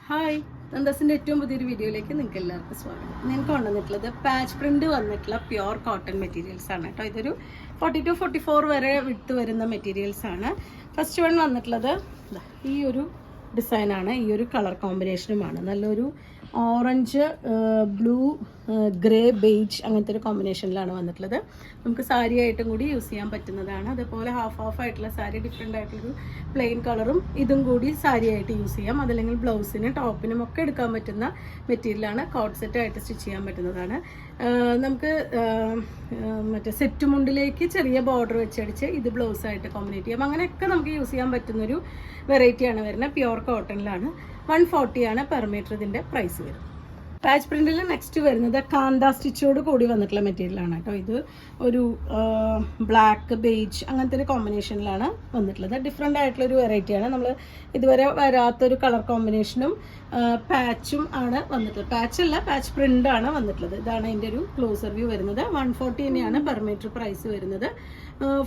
Hi, നന്ദാസിൻ്റെ ഏറ്റവും പുതിയൊരു വീഡിയോയിലേക്ക് നിങ്ങൾക്ക് എല്ലാവർക്കും സ്വാഗതം. നിങ്ങൾക്ക് കൊണ്ടുവന്നിട്ടുള്ളത് പാച്ച് പ്രിന്റ് വന്നിട്ടുള്ള പ്യുവർ കോട്ടൺ മെറ്റീരിയൽസ് ആണ് കേട്ടോ. ഇതൊരു 40-44 വരെ വിട്ട് വരുന്ന മെറ്റീരിയൽസ് ആണ്. ഫസ്റ്റ് വൺ വന്നിട്ടുള്ളത് ഈ ഒരു ഡിസൈനാണ്, ഈ ഒരു കളർ കോമ്പിനേഷനുമാണ്. നല്ലൊരു ഓറഞ്ച്, ബ്ലൂ, ഗ്രേ, ബേജ് അങ്ങനത്തെ ഒരു കോമ്പിനേഷനിലാണ് വന്നിട്ടുള്ളത്. നമുക്ക് സാരി ആയിട്ടും കൂടി യൂസ് ചെയ്യാൻ പറ്റുന്നതാണ്. അതേപോലെ ഹാഫ് ആയിട്ടുള്ള സാരി, ഡിഫറെൻ്റ് ആയിട്ടുള്ളൊരു പ്ലെയിൻ കളറും ഇതും കൂടി സാരി ആയിട്ട് യൂസ് ചെയ്യാം. അതല്ലെങ്കിൽ ബ്ലൗസിനും ടോപ്പിനും ഒക്കെ എടുക്കാൻ പറ്റുന്ന മെറ്റീരിയലാണ്. കോട്ട് സെറ്റ് ആയിട്ട് സ്റ്റിച്ച് ചെയ്യാൻ പറ്റുന്നതാണ്. നമുക്ക് മറ്റേ സെറ്റ് മുണ്ടിലേക്ക് ചെറിയ ബോർഡർ വെച്ചടിച്ച് ഇത് ബ്ലൗസായിട്ട് കോമ്പിനേറ്റ് ചെയ്യാം. അങ്ങനെയൊക്കെ നമുക്ക് യൂസ് ചെയ്യാൻ പറ്റുന്നൊരു വെറൈറ്റിയാണ് വരുന്നത്. പ്യുവർ കോട്ടണിലാണ്. 140 ആണ് പെർ മീറ്റർ ഇതിൻ്റെ പ്രൈസ് വരും. പാച്ച് പ്രിന്റിൽ നെക്സ്റ്റ് വരുന്നത് കാന്ത സ്റ്റിച്ചോട് കൂടി വന്നിട്ടുള്ള മെറ്റീരിയലാണ് കേട്ടോ. ഇത് ഒരു ബ്ലാക്ക്, ബേജ് അങ്ങനത്തെ ഒരു കോമ്പിനേഷനിലാണ് വന്നിട്ടുള്ളത്. ഡിഫറെൻ്റ് ആയിട്ടുള്ളൊരു വെറൈറ്റിയാണ്. നമ്മൾ ഇതുവരെ വരാത്തൊരു കളർ കോമ്പിനേഷനും പാച്ചും ആണ് വന്നിട്ടുള്ളത്. പാച്ചല്ല, പാച്ച് പ്രിന്റ് ആണ് വന്നിട്ടുള്ളത്. ഇതാണ് അതിൻ്റെ ഒരു ക്ലോസർ വ്യൂ വരുന്നത്. 140 തന്നെയാണ് പെർ മീറ്റർ പ്രൈസ് വരുന്നത്.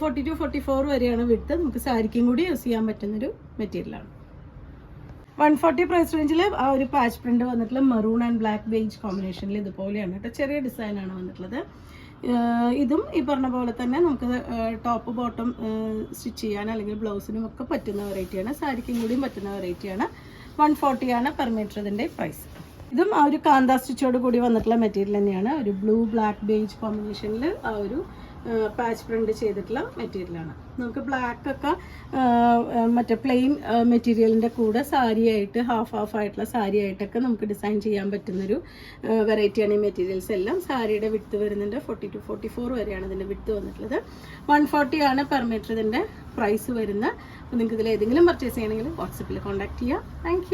40-44 വരെയാണ് വിട്ട്. നമുക്ക് സാരിക്കും കൂടി യൂസ് ചെയ്യാൻ പറ്റുന്നൊരു മെറ്റീരിയലാണ്. 140 പ്രൈസ് റേഞ്ചിൽ ആ ഒരു പാച്ച് പ്രിന്റ് വന്നിട്ടുള്ള മെറൂൺ ആൻഡ് ബ്ലാക്ക് ബേജ് കോമ്പിനേഷനിൽ ഇതുപോലെയാണ് കേട്ടോ. ചെറിയ ഡിസൈനാണ് വന്നിട്ടുള്ളത്. ഇതും ഈ പറഞ്ഞ പോലെ തന്നെ നമുക്ക് ടോപ്പ് ബോട്ടം സ്റ്റിച്ച് ചെയ്യാൻ അല്ലെങ്കിൽ ബ്ലൗസിനും ഒക്കെ പറ്റുന്ന വെറൈറ്റിയാണ്. സാരിക്കും കൂടിയും പറ്റുന്ന വെറൈറ്റിയാണ്. 140 ആണ് പെർ മീറ്റർ ഇതിൻ്റെ പ്രൈസ്. ഇതും ആ ഒരു കാന്ത സ്റ്റിച്ചോട് കൂടി വന്നിട്ടുള്ള മെറ്റീരിയൽ തന്നെയാണ്. ഒരു ബ്ലൂ, ബ്ലാക്ക്, ബേജ് കോമ്പിനേഷനിൽ ആ ഒരു പാച്ച് പ്രിന്റ് ചെയ്തിട്ടുള്ള മെറ്റീരിയലാണ്. നമുക്ക് ബ്ലാക്ക് ഒക്കെ മറ്റേ പ്ലെയിൻ മെറ്റീരിയലിൻ്റെ കൂടെ സാരിയായിട്ട് ഹാഫ് ആയിട്ടുള്ള സാരി ആയിട്ടൊക്കെ നമുക്ക് ഡിസൈൻ ചെയ്യാൻ പറ്റുന്നൊരു വെറൈറ്റിയാണ് ഈ മെറ്റീരിയൽസ് എല്ലാം. സാരിയുടെ വിട്ട് വരുന്നുണ്ട്. 40-44 വരെയാണ് ഇതിൻ്റെ വിട്ട് വന്നിട്ടുള്ളത്. 140 ആണ് പെർ മീറ്റർ ഇതിൻ്റെ പ്രൈസ് വരുന്നത്. അപ്പോൾ നിങ്ങൾക്ക് ഇതിൽ ഏതെങ്കിലും പർച്ചേസ് ചെയ്യണമെങ്കിൽ വാട്സപ്പിൽ കോൺടാക്ട് ചെയ്യുക. താങ്ക്